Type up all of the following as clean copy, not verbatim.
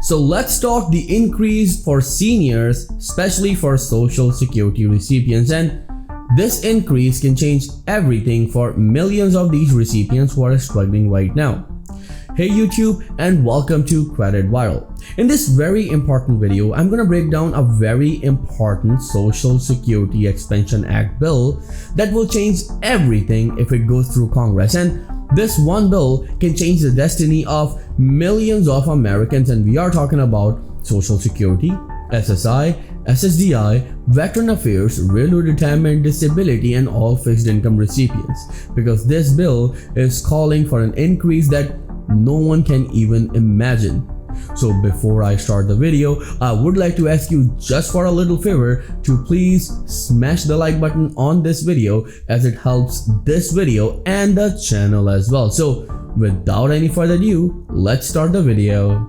So let's talk the increase for seniors, especially for Social Security recipients, and this increase can change everything for millions of these recipients who are struggling right now. Hey YouTube, and welcome to Credit Viral. In this very important video, I'm gonna break down a very important Social Security Expansion Act bill that will change everything if it goes through Congress. And this one bill can change the destiny of millions of Americans, and we are talking about Social Security, SSI, SSDI, Veteran Affairs, Railroad Retirement, Disability, and all fixed income recipients, because this bill is calling for an increase that no one can even imagine. So before I start the video, I would like to ask you just for a little favor to please smash the like button on this video, as it helps this video and the channel as well. So without any further ado, let's start the video.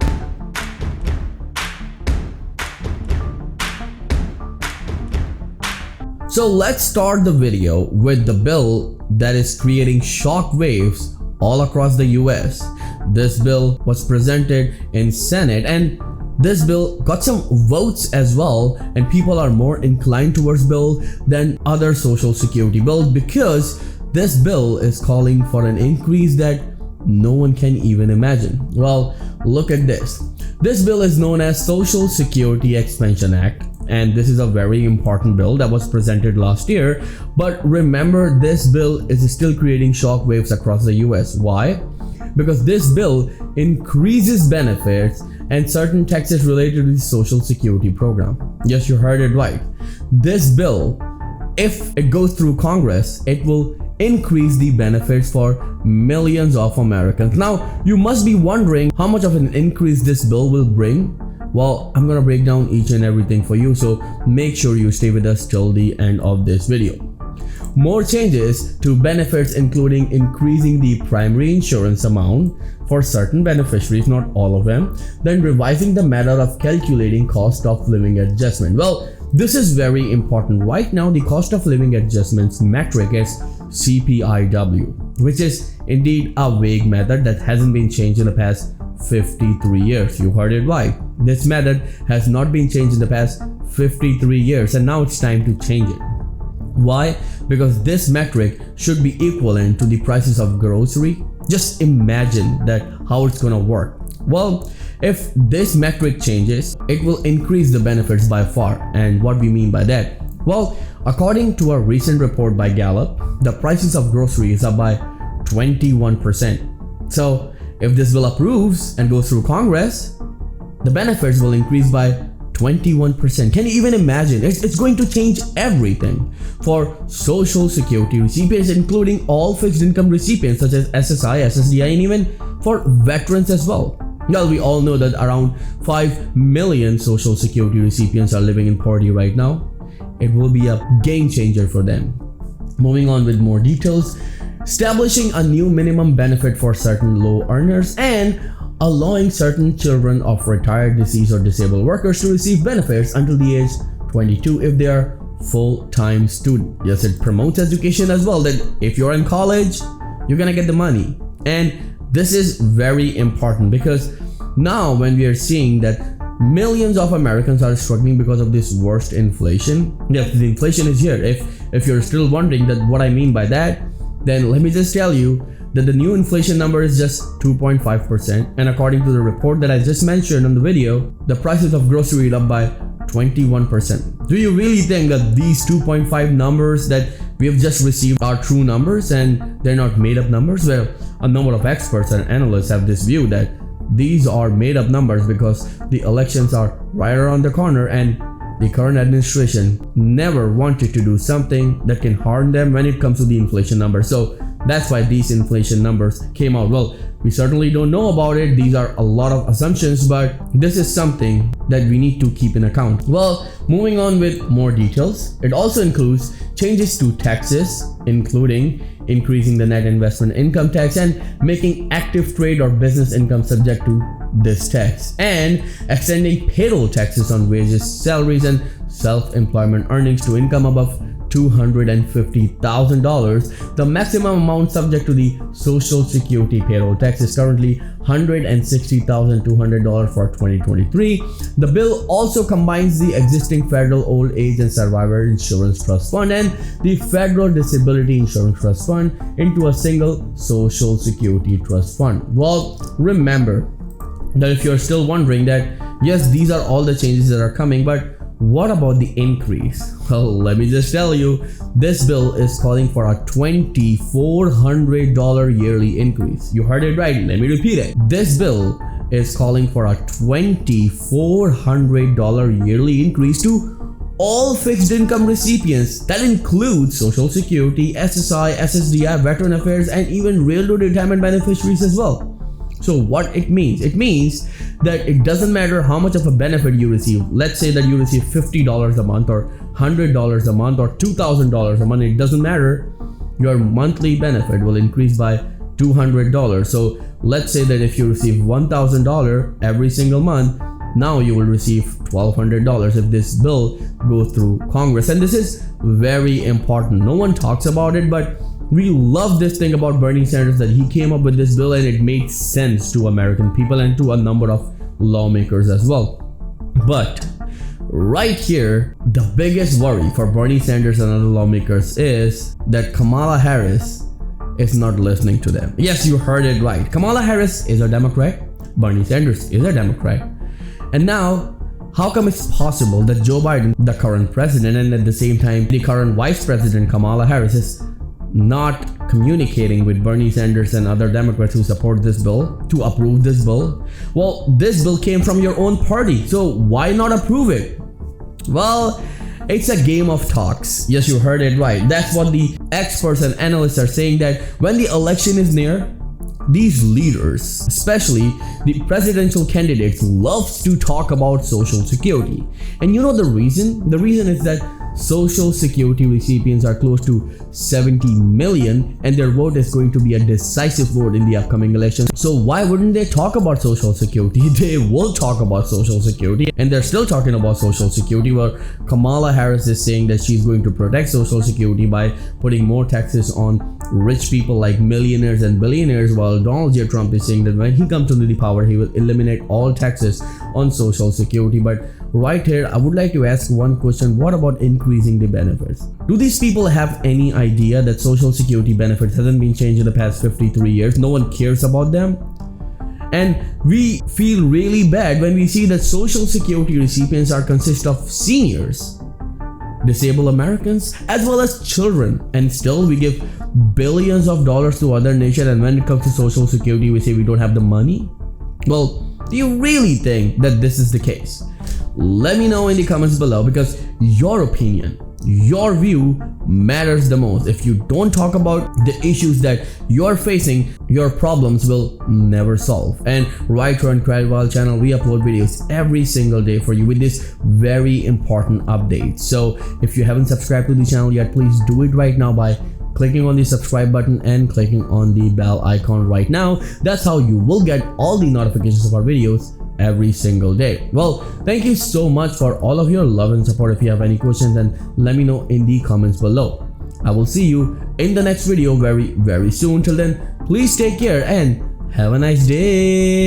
So let's start the video with the bill that is creating shock waves all across the US. This bill was presented in Senate, and this bill got some votes as well, and people are more inclined towards bill than other Social Security bills, because this bill is calling for an increase that no one can even imagine. Well, look at this. This bill is known as Social Security Expansion Act, and this is a very important bill that was presented last year. But remember, this bill is still creating shock waves across the US. Why? Because this bill increases benefits and certain taxes related to the Social Security program. Yes, you heard it right. This bill, if it goes through Congress, it will increase the benefits for millions of Americans. Now, you must be wondering how much of an increase this bill will bring. Well, I'm gonna break down each and everything for you, so make sure you stay with us till the end of this video. More changes to benefits, including increasing the primary insurance amount for certain beneficiaries, not all of them, then revising the method of calculating cost of living adjustment. Well, this is very important. Right now, the cost of living adjustments metric is CPIW, which is indeed a vague method that hasn't been changed in the past 53 years. You heard it right. This method has not been changed in the past 53 years, and now it's time to change it. Why? Because this metric should be equivalent to the prices of grocery. Just imagine that how it's gonna work. Well, if this metric changes, it will increase the benefits by far. And what we mean by that? Well, according to a recent report by Gallup, the prices of groceries are by 21%. So if this bill approves and goes through Congress, the benefits will increase by 21%. Can you even imagine? It's going to change everything for Social Security recipients, including all fixed income recipients such as SSI, SSDI, and even for veterans as well. Well, we all know that around 5 million Social Security recipients are living in poverty right now. It will be a game changer for them. Moving on with more details, establishing a new minimum benefit for certain low earners, and allowing certain children of retired, deceased, or disabled workers to receive benefits until the age 22 if they are full-time student. Yes, it promotes education as well, that if you're in college, you're gonna get the money. And this is very important, because now when we are seeing that millions of Americans are struggling because of this worst inflation. Yes, the inflation is here. If you're still wondering that what I mean by that, then let me just tell you that the new inflation number is just 2.5%, and according to the report that I just mentioned on the video, the prices of groceries are up by 21%. Do you really think that these 2.5 numbers that we have just received are true numbers and they're not made up numbers? Well, a number of experts and analysts have this view that these are made up numbers because the elections are right around the corner, and the current administration never wanted to do something that can harm them when it comes to the inflation number. So that's why these inflation numbers came out. Well, we certainly don't know about it. These are a lot of assumptions, but this is something that we need to keep in account. Well, moving on with more details, it also includes changes to taxes, including increasing the net investment income tax and making active trade or business income subject to this tax, and extending payroll taxes on wages, salaries, and self-employment earnings to income above $250,000. The maximum amount subject to the Social Security payroll tax is currently $160,200 for 2023. The bill also combines the existing Federal Old Age and Survivor Insurance Trust Fund and the Federal Disability Insurance Trust Fund into a single Social Security Trust Fund. Well, remember that if you're still wondering that, yes, these are all the changes that are coming, but what about the increase? Well, let me just tell you, this bill is calling for a $2,400 yearly increase. You heard it right, let me repeat it. This bill is calling for a $2,400 yearly increase to all fixed income recipients. That includes Social Security, SSI, SSDI, Veteran Affairs, and even Railroad Retirement beneficiaries as well. So what it means that it doesn't matter how much of a benefit you receive. Let's say that you receive $50 a month or $100 a month or $2,000 a month. It doesn't matter. Your monthly benefit will increase by $200. So let's say that if you receive $1,000 every single month, now you will receive $1,200 if this bill goes through Congress. And this is very important. No one talks about it, but we love this thing about Bernie Sanders, that he came up with this bill and it made sense to American people and to a number of lawmakers as well. But right here, the biggest worry for Bernie Sanders and other lawmakers is that Kamala Harris is not listening to them. Yes, you heard it right. Kamala Harris is a Democrat. Bernie Sanders is a Democrat. And now, how come it's possible that Joe Biden, the current president, and at the same time, the current vice president Kamala Harris is not communicating with Bernie Sanders and other Democrats who support this bill to approve this bill? Well, this bill came from your own party, so why not approve it? Well, it's a game of talks. Yes, you heard it right. That's what the experts and analysts are saying, that when the election is near, these leaders, especially the presidential candidates, loves to talk about Social Security. And you know the reason? The reason is that Social Security recipients are close to 70 million and their vote is going to be a decisive vote in the upcoming election. So why wouldn't they talk about Social Security? They will talk about Social Security, and they're still talking about Social Security, where Kamala Harris is saying that she's going to protect Social Security by putting more taxes on rich people like millionaires and billionaires, while Donald J. Trump is saying that when he comes into the power, he will eliminate all taxes on Social Security. But right here, I would like to ask one question. What about increasing the benefits? Do these people have any idea that Social Security benefits hasn't been changed in the past 53 years? No one cares about them. And we feel really bad when we see that Social Security recipients consist of seniors, disabled Americans, as well as children, and still we give billions of dollars to other nations, and when it comes to Social Security we say we don't have the money. Well, do you really think that this is the case? Let me know in the comments below, because your opinion, your view matters the most. If you don't talk about the issues that you're facing, your problems will never solve. And right here on Credwell channel, we upload videos every single day for you with this very important update. So if you haven't subscribed to the channel yet, please do it right now by clicking on the subscribe button and clicking on the bell icon right now. That's how you will get all the notifications of our videos every single day. Well, thank you so much for all of your love and support. If you have any questions, then let me know in the comments below. I will see you in the next video very soon. Till then, please take care and have a nice day.